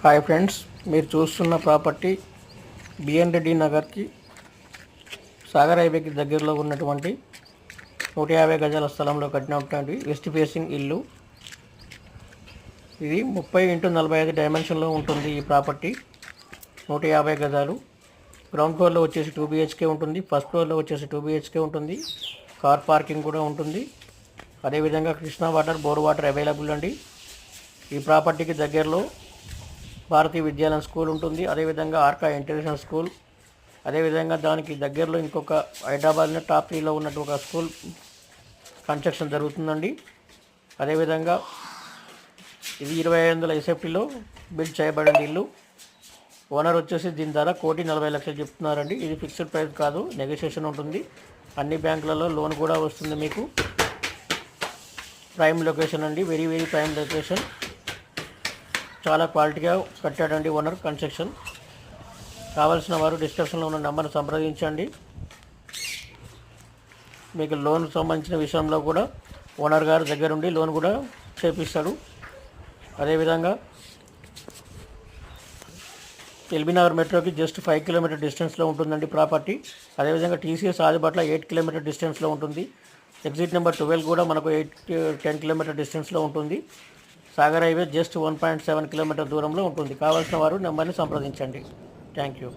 Hi friends, మీరు చూస్తున్న property B N Reddy నగర్కి సాగర్ హైవేకి దగ్గరలో ఉన్నటువంటి 150 గజాల స్థలంలో కట్టినటువంటి వెస్ట్ ఫేసింగ్ ఇల్లు. ఇది 30x45 డైమెన్షన్లో ఉంటుంది. ఈ ప్రాపర్టీ 150 గజాలు. గ్రౌండ్ ఫ్లోర్లో వచ్చేసి 2 BHK ఉంటుంది. ఫస్ట్ ఫ్లోర్లో వచ్చేసి 2 BHK ఉంటుంది. కార్ పార్కింగ్ కూడా ఉంటుంది. అదేవిధంగా Krishna water, bore water available అండి. ఈ ప్రాపర్టీకి దగ్గరలో భారతీయ విద్యాలయం స్కూల్ ఉంటుంది. అదేవిధంగా ఆర్కా ఇంటర్నేషనల్ స్కూల్, అదేవిధంగా దానికి దగ్గరలో ఇంకొక హైదరాబాద్లో టాప్ 3లో ఉన్నట్టు ఒక స్కూల్ కన్స్ట్రక్షన్ జరుగుతుందండి. అదేవిధంగా ఇది 2500 ఎస్ఎఫ్టీలో బిల్డ్ చేయబడింది ఇల్లు. ఓనర్ వచ్చేసి దీని ధర 1,40,00,000 చెప్తున్నారండి. ఇది ఫిక్స్డ్ ప్రైస్ కాదు, నెగోషియేషన్ ఉంటుంది. అన్ని బ్యాంకులలో లోన్ కూడా వస్తుంది మీకు. ప్రైమ్ లొకేషన్ అండి, వెరీ ప్రైమ్ లొకేషన్. చాలా క్వాలిటీగా కట్టాడండి ఓనర్ కన్స్ట్రక్షన్. కావాల్సిన వారు డిస్క్రిప్షన్లో ఉన్న నెంబర్ని సంప్రదించండి. మీకు లోన్ సంబంధించిన విషయంలో కూడా ఓనర్ గారు దగ్గరుండి లోన్ కూడా చేపిస్తాడు. అదేవిధంగా ఎల్బీనగర్ మెట్రోకి జస్ట్ 5 కిలోమీటర్ డిస్టెన్స్లో ఉంటుందండి ప్రాపర్టీ. అదేవిధంగా టీసీఎస్ ఆదిబట్ల 8 కిలోమీటర్ డిస్టెన్స్లో ఉంటుంది. ఎగ్జిట్ నెంబర్ 12 కూడా మనకు 10 కిలోమీటర్ డిస్టెన్స్లో ఉంటుంది. సాగర్ హైవే జస్ట్ 1.7 కిలోమీటర్ దూరంలో ఉంటుంది. కావాల్సిన వారు నెంబర్ని సంప్రదించండి. Thank you.